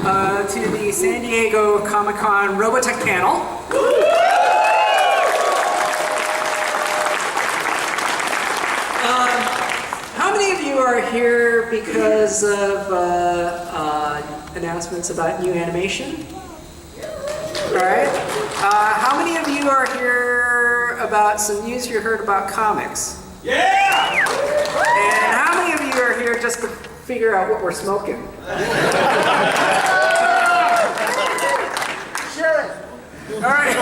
to the San Diego Comicon Robotech panel. How many of you are here because of announcements about new animation? All right. How many of you are here about some news you heard about comics? Yeah! And how many of you are here just to figure out what we're smoking? All right.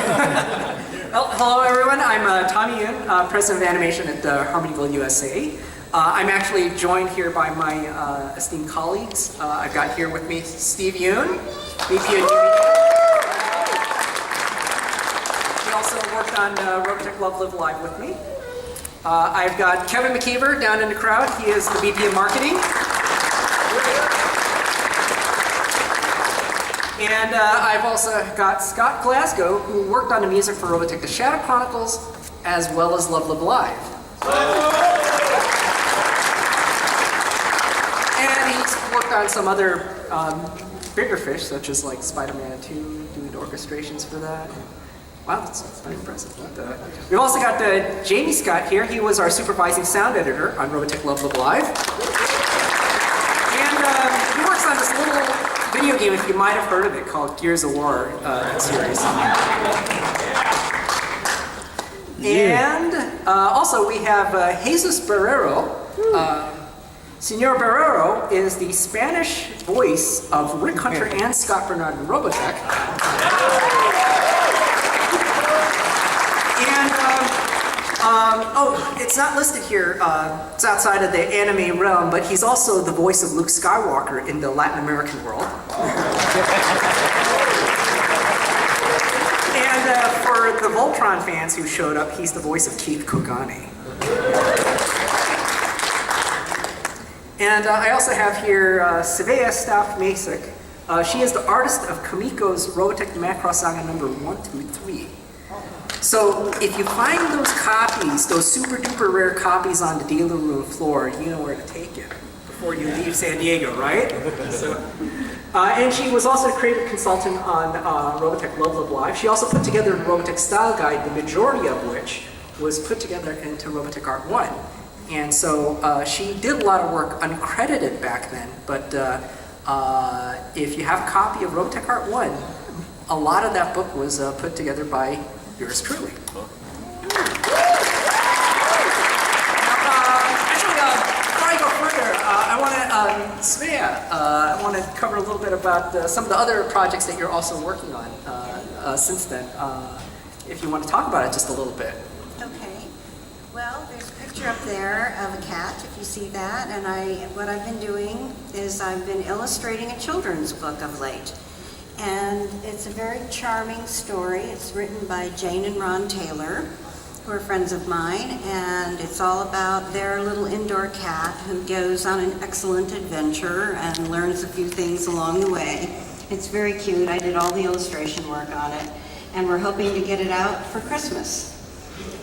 Hello, everyone. I'm Tommy Yoon, President of Animation at Harmonyville, USA. I'm actually joined here by my esteemed colleagues. I've got here with me Steve Yoon, VP of New Media. He also worked on Robotech Love Live Live with me. I've got Kevin McKeever down in the crowd. He is the VP of Marketing. And I've also got Scott Glasgow, who worked on the music for Robotech The Shadow Chronicles, as well as Love Live Live. And he's worked on some other bigger fish, such as like Spider-Man 2, doing orchestrations for that. Wow, that's pretty impressive. We've also got Jamie Scott here. He was our supervising sound editor on Robotech Love Live Live. And he works on this little video game, if you might have heard of it, called Gears of War series. And also we have Jesus Barrero. Senor Barrero is the Spanish voice of Rick Hunter and Scott Bernard in Robotech. And it's not listed here. It's outside of the anime realm, but he's also the voice of Luke Skywalker in the Latin American world. And for the Voltron fans who showed up, he's the voice of Keith Kogane. And I also have here Svea Staff-Masick. She is the artist of Kamiko's Robotech Macross Saga number 1 through 3. So if you find those copies, those super duper rare copies on the dealer room floor, you know where to take it before you leave San Diego, right? And she was also a creative consultant on Robotech Love Live Live. She also put together a Robotech Style Guide, the majority of which was put together into Robotech Art 1. And so she did a lot of work uncredited back then, but if you have a copy of Robotech Art 1, a lot of that book was put together by yours truly. Actually, before I go further, I want to, Svea, I want to cover a little bit about some of the other projects that you're also working on since then, if you want to talk about it just a little bit. Okay. Well, there's a picture up there of a cat, if you see that, and what I've been doing is I've been illustrating a children's book of late. And it's a very charming story. It's written by Jane and Ron Taylor, who are friends of mine, and it's all about their little indoor cat who goes on an excellent adventure and learns a few things along the way. It's very cute. I did all the illustration work on it, and we're hoping to get it out for Christmas.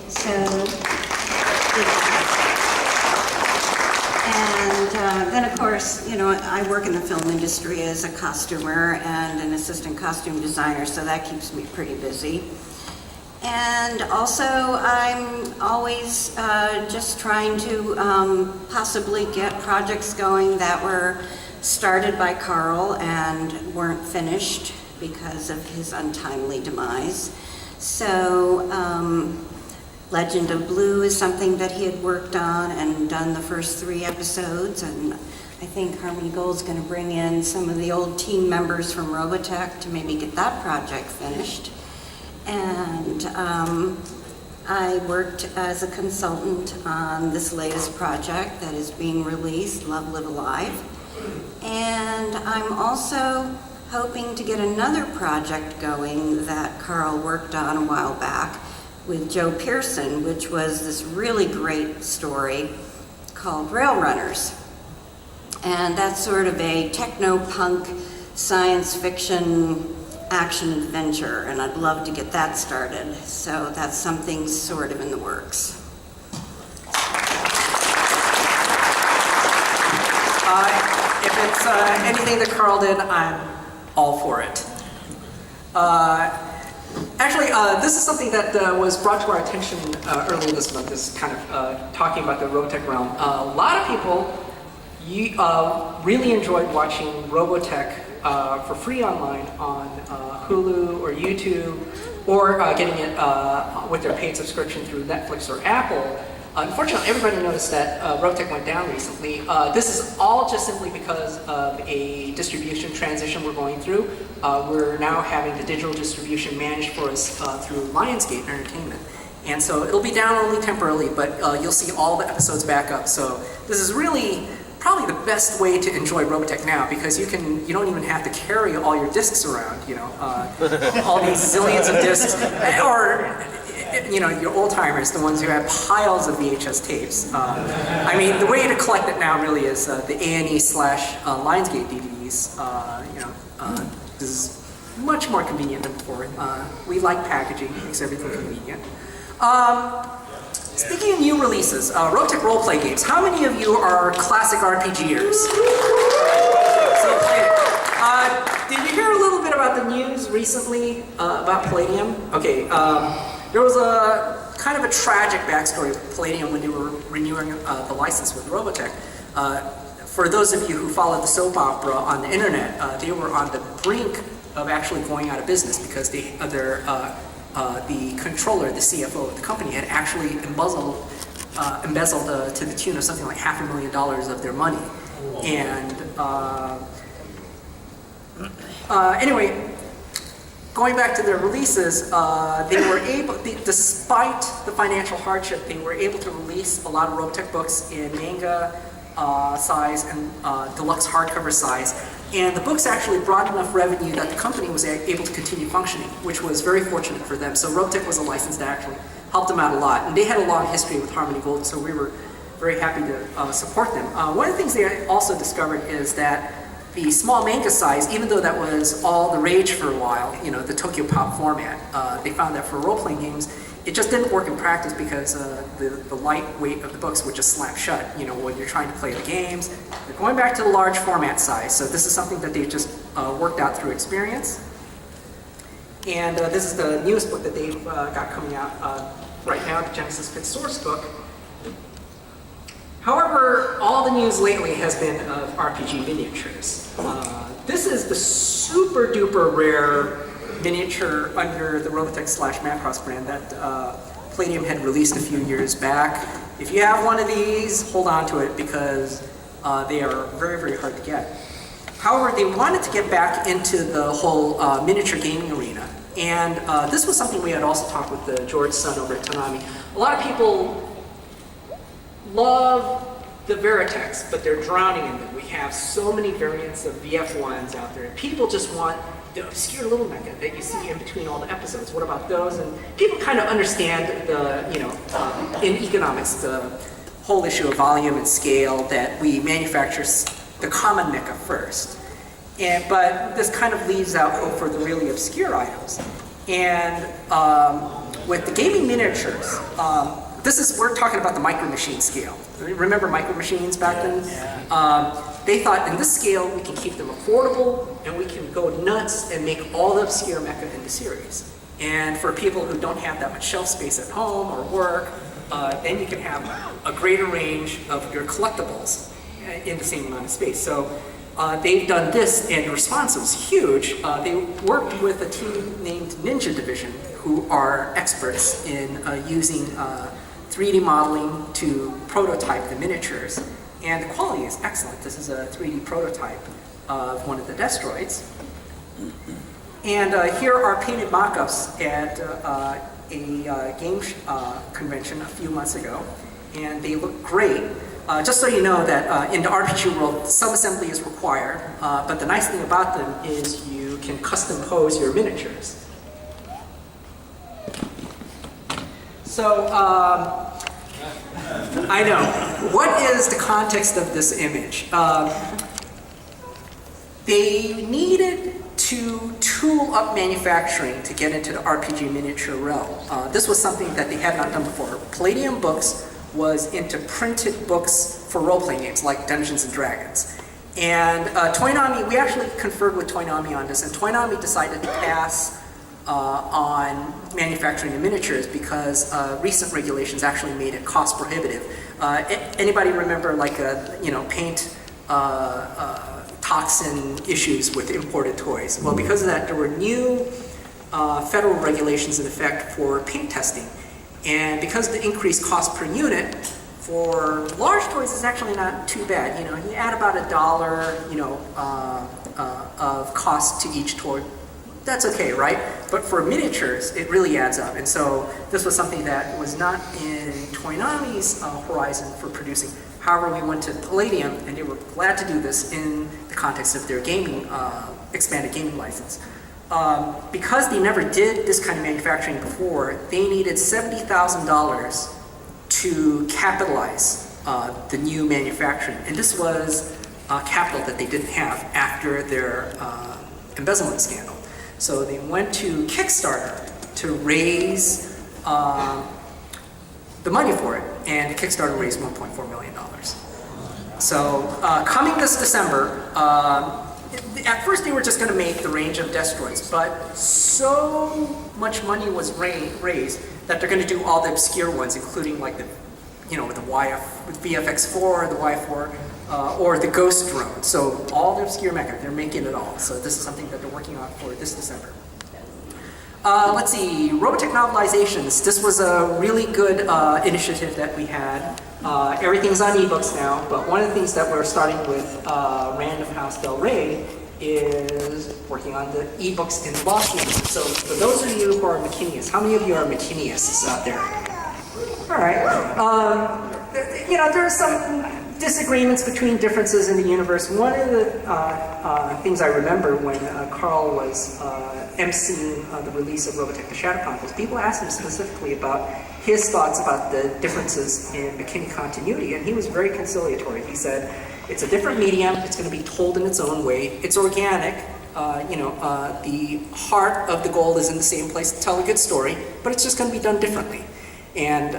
So, and then of course, you know, I work in the film industry as a costumer and an assistant costume designer, so that keeps me pretty busy. And also, I'm always just trying to possibly get projects going that were started by Carl and weren't finished because of his untimely demise. So, Legend of Blue is something that he had worked on and done the first 3 episodes, and I think Harmony Gold is going to bring in some of the old team members from Robotech to maybe get that project finished. And I worked as a consultant on this latest project that is being released, Love Live Live. And I'm also hoping to get another project going that Carl worked on a while back with Joe Pearson, which was this really great story called Rail Runners. And that's sort of a techno-punk science fiction action adventure, and I'd love to get that started. So that's something sort of in the works. If it's anything that Carl did, I'm all for it. Actually, this is something that was brought to our attention earlier this month, is kind of talking about the Robotech realm. A lot of people really enjoyed watching Robotech for free online on Hulu or YouTube, or getting it with their paid subscription through Netflix or Apple. Unfortunately, everybody noticed that Robotech went down recently. This is all just simply because of a distribution transition we're going through. We're now having the digital distribution managed for us through Lionsgate Entertainment. And so it'll be down only temporarily, but you'll see all the episodes back up. So this is really probably the best way to enjoy Robotech now, because you don't even have to carry all your discs around, you know, all these zillions of discs, or you know, your old timers, the ones who have piles of VHS tapes. I mean, the way to collect it now really is the A&E/Lionsgate DVDs. This is much more convenient than before. We like packaging; it makes everything convenient. Speaking of new releases, Robotech roleplay games. How many of you are classic RPGers? So, did you hear a little bit about the news recently about Palladium? Okay, there was a kind of a tragic backstory with Palladium when they were renewing the license with Robotech. For those of you who follow the soap opera on the internet, they were on the brink of actually going out of business because the controller, the CFO of the company, had actually embezzled to the tune of something like $500,000 of their money. And anyway, going back to their releases, they were able, despite the financial hardship, they were able to release a lot of Robotech books in manga size and deluxe hardcover size. And the books actually brought enough revenue that the company was able to continue functioning, which was very fortunate for them. So Robotech was a license that actually helped them out a lot. And they had a long history with Harmony Gold, so we were very happy to support them. One of the things they also discovered is that the small manga size, even though that was all the rage for a while, you know, the Tokyo Pop format, they found that for role-playing games, it just didn't work in practice because the light weight of the books would just slap shut, you know, when you're trying to play the games. They're going back to the large format size, so this is something that they just worked out through experience. And this is the newest book that they've got coming out right now, the Genesis Fifth Source book. However, all the news lately has been of RPG miniatures. This is the super duper rare miniature under the Robotech/Macross brand that Palladium had released a few years back. If you have one of these, hold on to it because they are very, very hard to get. However, they wanted to get back into the whole miniature gaming arena. And this was something we had also talked with George Sun over at Konami. A lot of people love the Veritex, but they're drowning in them. We have so many variants of VF1s out there. People just want the obscure little mecha that you see in between all the episodes. What about those? And people kind of understand the, you know, in economics, the whole issue of volume and scale, that we manufacture the common mecha first. But this kind of leaves out hope for the really obscure items. And with the gaming miniatures, we're talking about the Micro Machine scale. Remember Micro Machines back then? They thought in this scale we can keep them affordable and we can go nuts and make all the obscure mecha in the series. And for people who don't have that much shelf space at home or work, then you can have a greater range of your collectibles in the same amount of space. So they've done this, and the response was huge. They worked with a team named Ninja Division, who are experts in using 3D modeling to prototype the miniatures. And the quality is excellent. This is a 3D prototype of one of the Destroids. And here are painted mock-ups at a game convention a few months ago. And they look great. Just so you know that in the RPG world, sub-assembly is required. But the nice thing about them is you can custom pose your miniatures. So, I know. What is the context of this image? They needed to tool up manufacturing to get into the RPG miniature realm. This was something that they had not done before. Palladium Books was into printed books for role-playing games like Dungeons & Dragons. And Toynami, we actually conferred with Toynami on this, and Toynami decided to pass on manufacturing the miniatures because recent regulations actually made it cost prohibitive. Anybody remember like paint toxin issues with imported toys? Well, because of that, there were new federal regulations in effect for paint testing. And because of the increased cost per unit, for large toys is actually not too bad. You add about $1, of cost to each toy. That's okay, right? But for miniatures, it really adds up. And so this was something that was not in Toynami's horizon for producing. However, we went to Palladium, and they were glad to do this in the context of their gaming, expanded gaming license. Because they never did this kind of manufacturing before, they needed $70,000 to capitalize the new manufacturing. And this was capital that they didn't have after their embezzlement scandal. So they went to Kickstarter to raise the money for it, and Kickstarter raised $1.4 million. So coming this December, at first they were just going to make the range of Destroids, but so much money was raised that they're going to do all the obscure ones, including like the, with the VFX4, the Y4, or the Ghost drone. So all the obscure mecha, they're making it all. So this is something that they're working on for this December. Let's see, Robotech novelizations. This was a really good initiative that we had. Everything's on ebooks now, but one of the things that we're starting with Random House Del Rey is working on the ebooks in Lost Lands. So for those of you who are Machinists, how many of you are Machinists out there? All right. There are some disagreements between differences in the universe. One of the things I remember when Carl was emceeing the release of Robotech the Shadow Chronicles, people asked him specifically about his thoughts about the differences in McKinney continuity, and he was very conciliatory. He said, it's a different medium, it's going to be told in its own way, it's organic, the heart of the goal is in the same place to tell a good story, but it's just going to be done differently. And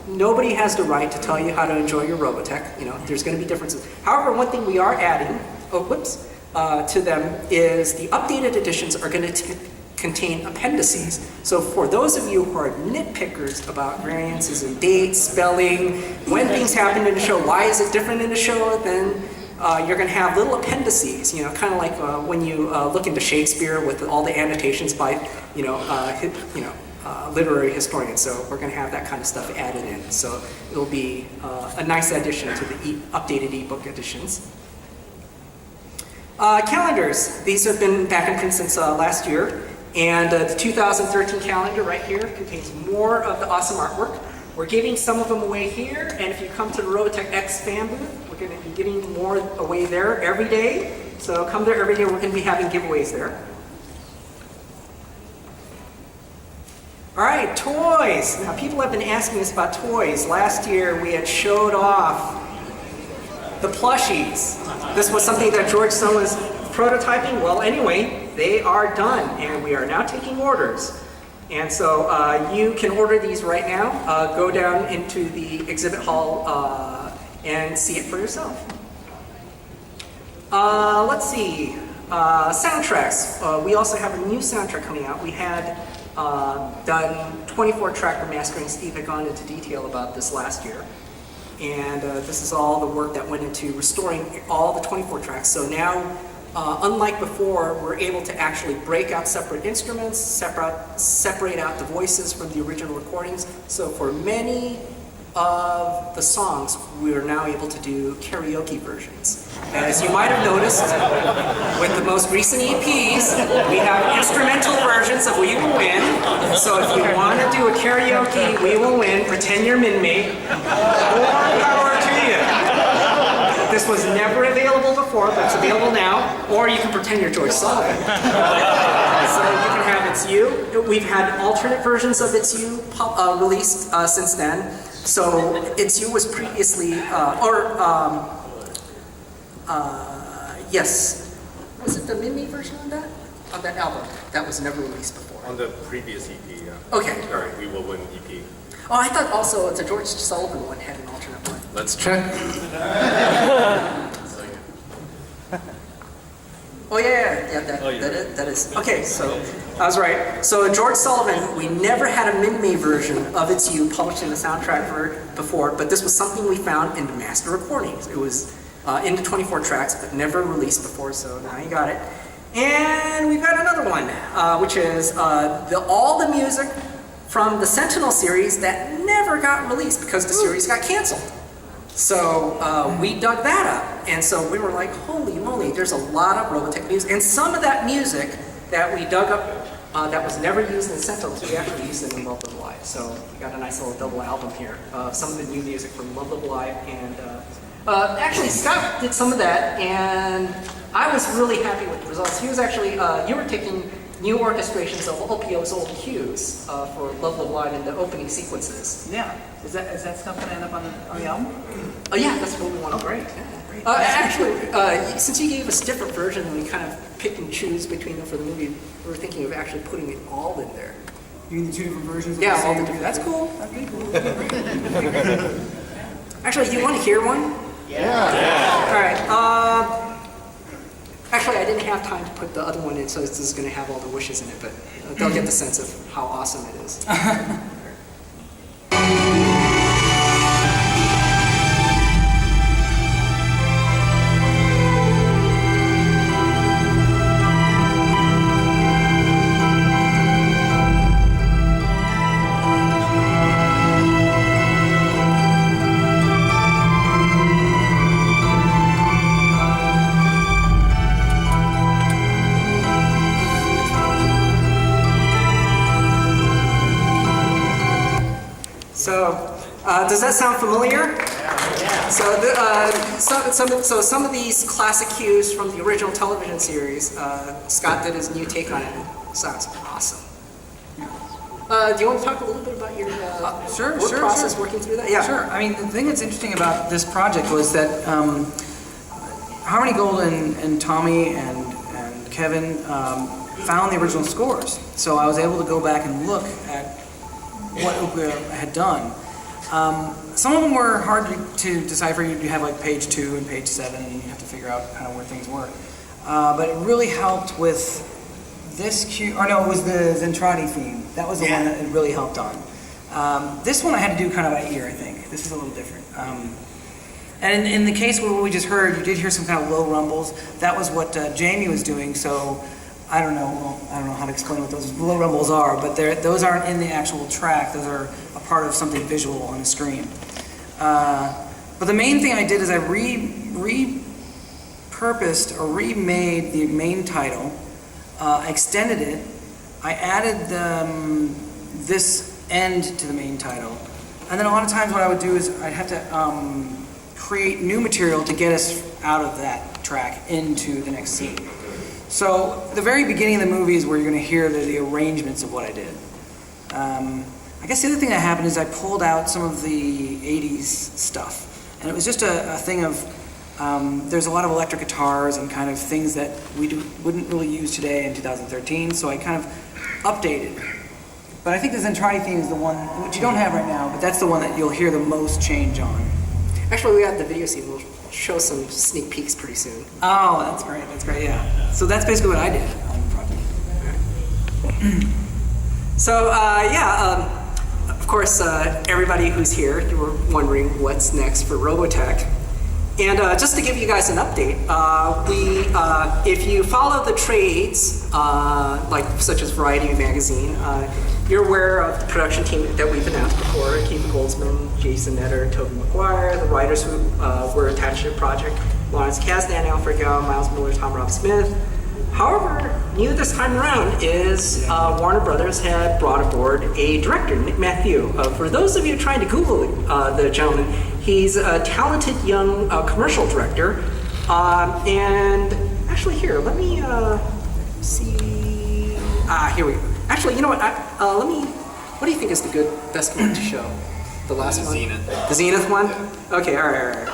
nobody has the right to tell you how to enjoy your Robotech. There's going to be differences. However, one thing we are adding, to them is the updated editions are going to contain appendices. So for those of you who are nitpickers about variances in dates, spelling, when things happen in the show, why is it different in the show, then you're going to have little appendices, kind of like when you look into Shakespeare with all the annotations by, literary historians. So we're going to have that kind of stuff added in. So it'll be a nice addition to the updated ebook editions. Calendars. These have been back in print since last year. And the 2013 calendar right here contains more of the awesome artwork. We're giving some of them away here. And if you come to the Robotech X fan booth, we're going to be getting more away there every day. So come there every day. We're going to be having giveaways there. All right, toys. Now, people have been asking us about toys. Last year, we had showed off the plushies. This was something that George Sun was prototyping. Well, anyway, they are done, and we are now taking orders. And so you can order these right now. Go down into the exhibit hall and see it for yourself. Let's see. Soundtracks. We also have a new soundtrack coming out. We had done 24-track remastering. Steve had gone into detail about this last year. And this is all the work that went into restoring all the 24 tracks. So now, unlike before, we're able to actually break out separate instruments, separate out the voices from the original recordings. So for many of the songs, we are now able to do karaoke versions. As you might have noticed, with the most recent EPs, we have instrumental versions of We Will Win. So if you want to do a karaoke, We Will Win, pretend you're Minmate, more power to you. This was never available before, but it's available now. Or you can pretend you're George Sullivan. So you can have It's You. We've had alternate versions of It's You released since then. So It's You was previously, yes. Was it the Minmate version of that? Of that album? That was never released before. On the previous EP, yeah. Okay. Sorry, We Will Win EP. Oh, I thought also the George Sullivan one had an alternate one. Let's check. Oh yeah, that is. Okay, so I was right. So George Sullivan, we never had a Min-May version of It's You published in the soundtrack before, but this was something we found in the master recordings. It was into 24 tracks, but never released before, so now you got it. And we've got another one, which is all the music from the Sentinel series that never got released because the series got canceled. So we dug that up, and so we were like, holy moly, there's a lot of Robotech music. And some of that music that we dug up that was never used in Sentinel, we actually used it in Love Live Live. So we got a nice little double album here. Some of the new music from Love Live Live, and actually Scott did some of that, and I was really happy with the results. He was actually, you were taking new orchestrations of OPO's old cues for Love Live Live in the opening sequences. Yeah. Is that stuff going to end up on the album? Oh yeah, that's what we want. Oh, great. Yeah. Actually, since you gave us different versions and we kind of pick and choose between them for the movie, we were thinking of actually putting it all in there. You mean the two different versions? Of Yeah, the all same? the different. That's cool. That's pretty cool. Actually, do you want to hear one? Yeah. All right. Actually, I didn't have time to put the other one in, so this is going to have all the wishes in it, but they'll get the sense of how awesome it is. So, does that sound familiar? Yeah. So some of these classic cues from the original television series, Scott did his new take on it. It sounds awesome. Do you want to talk a little bit about your work process working through that? Yeah. Sure. I mean, the thing that's interesting about this project was that Harmony Gold and Tommy and Kevin found the original scores. So I was able to go back and look at what Oka had done. Some of them were hard to decipher. You have like page 2 and page 7, and you have to figure out kind of where things were. But it really helped with this cue, or no, it was the Zentradi theme. That was the one that it really helped on. This one I had to do kind of by ear, I think. This is a little different. And in the case where we just heard, you did hear some kind of low rumbles. That was what Jamie was doing, so I don't know how to explain what those low rumbles are, but those aren't in the actual track. Those are a part of something visual on the screen. But the main thing I did is I repurposed or remade the main title, extended it. I added this end to the main title, and then a lot of times what I would do is I'd have to create new material to get us out of that track into the next scene. So the very beginning of the movie is where you're going to hear the arrangements of what I did. I guess the other thing that happened is I pulled out some of the 80s stuff. And it was just a thing of, there's a lot of electric guitars and kind of things that we wouldn't really use today in 2013, so I kind of updated. But I think the Zentradi theme is the one, which you don't have right now, but that's the one that you'll hear the most change on. Actually, we got the video scene. We'll show some sneak peeks pretty soon. Oh, that's great, yeah. So that's basically what I did on the project. So, of course, everybody who's here, you were wondering what's next for Robotech. And just to give you guys an update, if you follow the trades, such as Variety Magazine, you're aware of the production team that we've announced before: Keith Goldsman, Jason Netter, Toby McGuire, the writers who were attached to the project: Lawrence Kasdan, Alfred Gow, Miles Miller, Tom Rob Smith. However, new this time around is Warner Brothers had brought aboard a director, Nick Matthew. For those of you trying to Google the gentleman, he's a talented young commercial director. And actually here, let me see. Here we go. Actually, you know what? What do you think is the best one to show? The last one? Zenith. The Zenith one? Okay, all right.